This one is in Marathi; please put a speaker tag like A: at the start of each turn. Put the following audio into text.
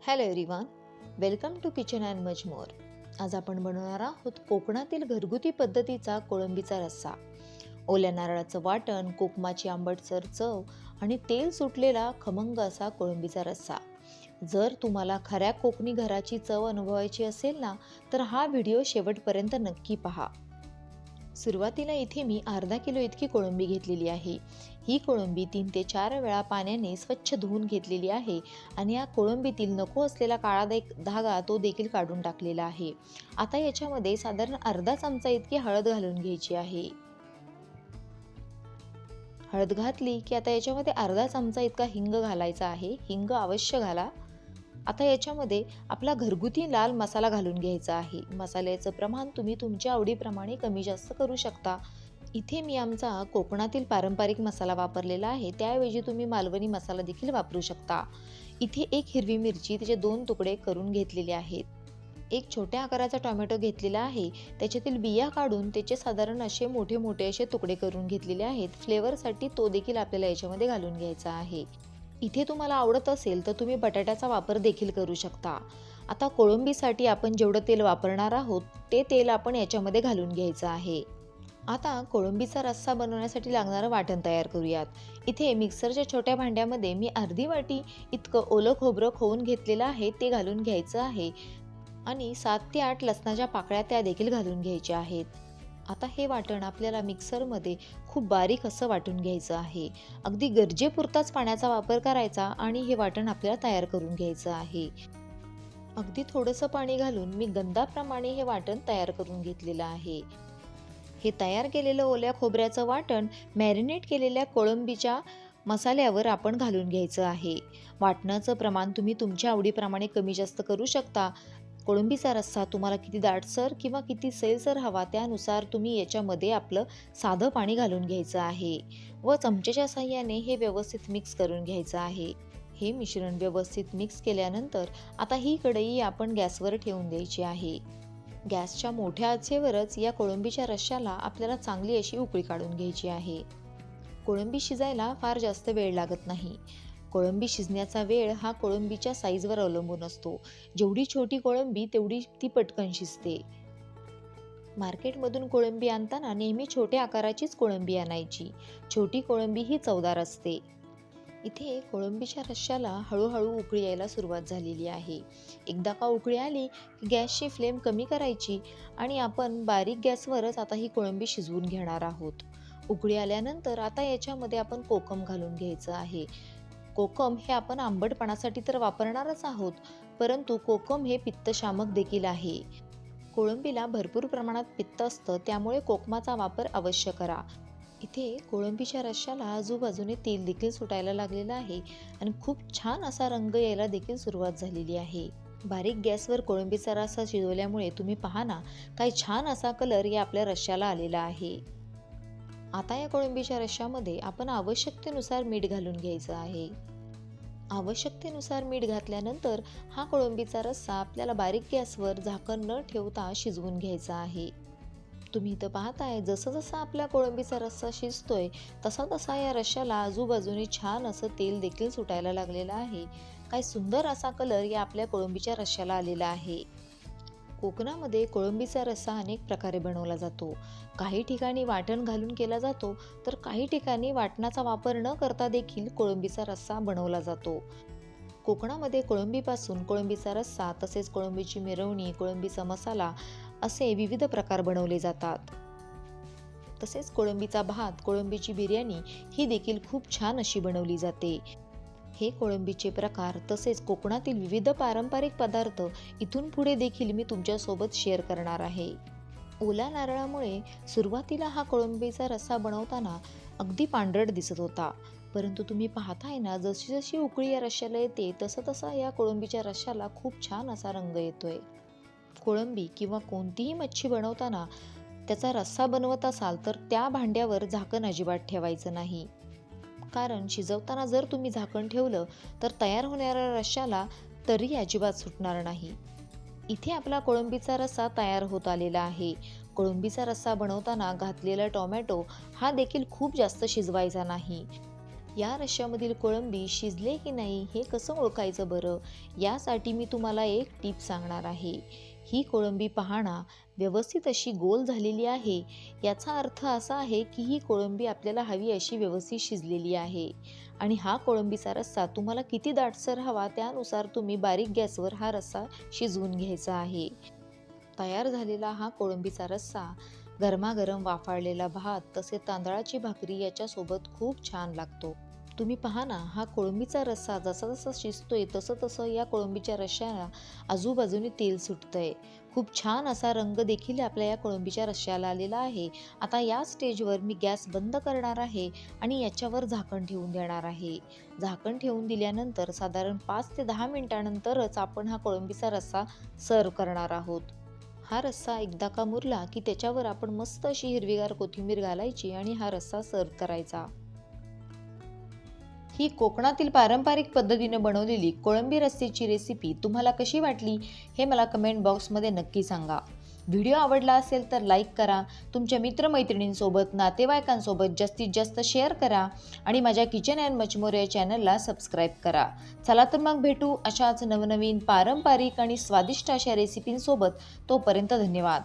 A: Hello everyone, welcome to kitchen and much more. आज आपण बनवणार आहोत कोकणातील घरगुती पद्धतीचा कोळंबीचा रस्सा. ओल्या नारळाचं वाटण, कोकमाची आंबटसर चव आणि तेल सुटलेला खमंग असा कोळंबीचा रस्सा. जर तुम्हाला खऱ्या कोकणी घराची चव अनुभवायची असेल ना, तर हा व्हिडिओ शेवटपर्यंत नक्की पहा. सुरुवातीला इथे मी अर्धा किलो इतकी कोळंबी घेतलेली आहे. ही कोळंबी 3 ते 4 वेळा पाण्याने स्वच्छ धुवून घेतलेली आहे आणि या कोळंबीतील नको असलेला काळा धागा तो देखील काढून टाकलेला आहे. आता याच्यामध्ये साधारण अर्धा चमचा इतकी हळद घालून घ्यायची आहे. हळद घातली की आता याच्यामध्ये अर्धा चमचा इतका हिंग घालायचा आहे. हिंग अवश्य घाला. आता याच्यामध्ये आपला घरगुती लाल मसाला घालून घ्यायचा आहे. मसाल्याचं प्रमाण तुम्ही तुमच्या आवडीप्रमाणे कमी जास्त करू शकता. इथे मी आमचा कोकणातील पारंपरिक मसाला वापरलेला आहे, त्याऐवजी तुम्ही मालवणी मसाला देखील वापरू शकता. इथे एक हिरवी मिरची त्याचे 2 तुकडे करून घेतलेले आहेत. एक छोट्या आकाराचा टोमॅटो घेतलेला आहे, त्याच्यातील बिया काढून त्याचे साधारण असे मोठे मोठे असे तुकडे करून घेतलेले आहेत. फ्लेवरसाठी तो देखील आपल्याला याच्यामध्ये घालून घ्यायचा आहे. इथे तुम्हाला आवडत असेल तर तुम्ही बटाट्याचा वापर देखील करू शकता. आता कोळंबीसाठी आपण जेवढं तेल वापरणार आहोत ते तेल आपण याच्यामध्ये घालून घ्यायचं आहे. आता कोळंबीचा रस्सा बनवण्यासाठी लागणारं वाटण तयार करूयात. इथे मिक्सरच्या छोट्या भांड्यामध्ये मी अर्धी वाटी इतकं ओलं खोबरं खवून घेतलेलं आहे, ते घालून घ्यायचं आहे आणि 7 ते 8 लसणाच्या पाकळ्या त्या देखील घालून घ्यायच्या आहेत. आता हे वाटण आपल्याला मिक्सरमध्ये खूप बारीक असं वाटून घ्यायचं आहे. अगदी गरजेपुरताच पाण्याचा वापर करायचा आणि हे वाटण आपल्याला तयार करून घ्यायचं आहे. अगदी थोडंसं पाणी घालून मी गंधाप्रमाणे हे वाटण तयार करून घेतलेलं आहे. हे तयार केलेलं ओल्या खोबऱ्याचं वाटण मॅरिनेट केलेल्या कोळंबीच्या मसाल्यावर आपण घालून घ्यायचं आहे. वाटणाचं प्रमाण तुम्ही तुमच्या आवडीप्रमाणे कमी जास्त करू शकता. कोळंबीचा रस्सा तुम्हाला किती दाटसर किंवा किती सैलसर हवा त्यानुसार तुम्ही याच्यामध्ये आपलं साधं पाणी घालून घ्यायचं आहे व चमच्याच्या साहाय्याने हे व्यवस्थित मिक्स करून घ्यायचं आहे. हे मिश्रण व्यवस्थित मिक्स केल्यानंतर आता ही कढई आपण गॅसवर ठेवून द्यायची आहे. गॅसच्या मोठ्या आचेवरच या कोळंबीच्या रश्श्याला आपल्याला चांगली अशी उकळी काढून घ्यायची आहे. कोळंबी शिजायला फार जास्त वेळ लागत नाही. कोळंबी शिजण्याचा वेळ हा कोळंबीच्या साईजवर अवलंबून असतो. जेवढी छोटी कोळंबी तेवढी ती पटकन शिजते. मार्केटमधून कोळंबी आणताना नेहमी छोट्या आकाराचीच कोळंबी आणायची. छोटी कोळंबी ही चवदार असते. इथे कोळंबीच्या रश्श्याला हळूहळू उकळी यायला सुरुवात झालेली आहे. एकदा का उकळी आली की गॅसची फ्लेम कमी करायची आणि आपण बारीक गॅसवरच आता ही कोळंबी शिजवून घेणार आहोत. उकळी आल्यानंतर आता याच्यामध्ये आपण कोकम घालून घ्यायचं आहे. कोकम हे आपण आंबटपणासाठी तर वापरणारच आहोत, परंतु कोकम हे पित्तशामक देखील आहे. कोळंबीला भरपूर प्रमाणात पित्त असतं, त्यामुळे कोकमाचा वापर अवश्य करा. इथे कोळंबीच्या रश्श्याला आजूबाजूने तेल देखील सुटायला लागलेलं आहे आणि खूप छान असा रंग यायला देखील सुरुवात झालेली आहे. बारीक गॅसवर कोळंबीचा रस्सा शिजवल्यामुळे तुम्ही पहा ना, काय छान असा कलर या आपल्या रश्श्याला आलेला आहे. आता या कोळंबीच्या रश्श्यामध्ये आपण आवश्यकतेनुसार मीठ घालून घ्यायचं आहे. आवश्यकतेनुसार मीठ घातल्यानंतर हा कोळंबीचा रस्सा आपल्याला बारीक गॅसवर झाकण न ठेवता शिजवून घ्यायचा आहे. तुम्ही इथं पाहताय जसं जसं आपला कोळंबीचा रस्सा शिजतोय तसा तसा या रश्श्याला आजूबाजूने छान असं तेल देखील सुटायला लागलेलं आहे. काय सुंदर असा कलर या आपल्या कोळंबीच्या रश्श्याला आलेला आहे. कोकणामध्ये कोळंबीचा रस्सा अनेक प्रकारे बनवला जातो. काही ठिकाणी वाटण घालून केला जातो, तर काही ठिकाणी वाटणाचा वापर न करता देखील कोळंबीचा रस्सा बनवला जातो. कोकणामध्ये कोळंबीपासून कोळंबीचा रस्सा, तसेच कोळंबीची मिरवणी, कोळंबीचा मसाला असे विविध प्रकार बनवले जातात. तसेच कोळंबीचा भात, कोळंबीची बिर्याणी ही देखील खूप छान अशी बनवली जाते. हे कोळंबीचे प्रकार तसेच कोकणातील विविध पारंपरिक पदार्थ इथून पुढे देखील मी तुमच्यासोबत शेअर करणार आहे. ओल्या नारळामुळे सुरुवातीला हा कोळंबीचा रस्सा बनवताना अगदी पांढरट दिसत होता, परंतु तुम्ही पाहताय ना, जशी जशी उकळी या रश्श्याला येते तसं तसा या कोळंबीच्या रश्श्याला खूप छान असा रंग येतोय. कोळंबी किंवा कोणतीही मच्छी बनवताना त्याचा रस्सा बनवत असाल तर त्या भांड्यावर झाकण अजिबात ठेवायचं नाही, कारण शिजवताना जर तुम्ही झाकण ठेवलं तर तयार होणाऱ्या रश्श्याला तरी अजिबात सुटणार नाही. इथे आपला कोळंबीचा रस्सा तयार होत आलेला आहे. कोळंबीचा रस्सा बनवताना घातलेला टोमॅटो हा देखील खूप जास्त शिजवायचा नाही. या रश्श्यामधील कोळंबी शिजले की नाही हे कसं ओळखायचं बरं? यासाठी मी तुम्हाला एक टीप सांगणार आहे. ही कोळंबी पहा व्यवस्थित अशी गोल झालेली आहे. याचा अर्थ असा आहे की ही कोळंबी आपल्याला हवी अशी व्यवस्थित शिजलेली आहे. आणि हा कोळंबीचा रस्सा तुम्हाला किती दाटसर हवा त्यानुसार तुम्ही बारीक गॅसवर हा रस्सा शिजवून घ्यायचा आहे. तयार झालेला हा कोळंबीचा रस्सा गरमागरम वाफाळलेला भात तसेच तांदळाची भाकरी याच्यासोबत खूप छान लागतो. तुम्ही पहा ना, हा कोळंबीचा रस्सा जसा जसा शिजतोय तसं तसं या कोळंबीच्या रश्श्याला आजूबाजूने तेल सुटतंय. खूप छान असा रंग देखील आपल्या या कोळंबीच्या रश्श्याला आलेला आहे. आता या स्टेजवर मी गॅस बंद करणार आहे आणि याच्यावर झाकण ठेवून देणार आहे. झाकण ठेवून दिल्यानंतर साधारण 5 ते 10 मिनिटानंतरच आपण हा कोळंबीचा रस्सा सर्व्ह करणार आहोत. हा रस्सा एकदा का मुरला की त्याच्यावर आपण मस्त अशी हिरवीगार कोथिंबीर घालायची आणि हा रस्सा सर्व्ह करायचा. ही कोकणातील पारंपरिक पद्धतीने बनवलेली कोळंबी रस्स्याची रेसिपी तुम्हाला कशी वाटली हे मला कमेंट बॉक्समध्ये नक्की सांगा. व्हिडिओ आवडला असेल तर लाईक करा, तुमच्या मित्रमैत्रिणींसोबत नातेवाईकांसोबत जास्तीत जास्त शेअर करा आणि माझ्या किचन अँड मच मोर या चॅनलला सबस्क्राईब करा. चला तर मग भेटू अशाच नवनवीन पारंपरिक आणि स्वादिष्ट अशा रेसिपींसोबत. तोपर्यंत धन्यवाद.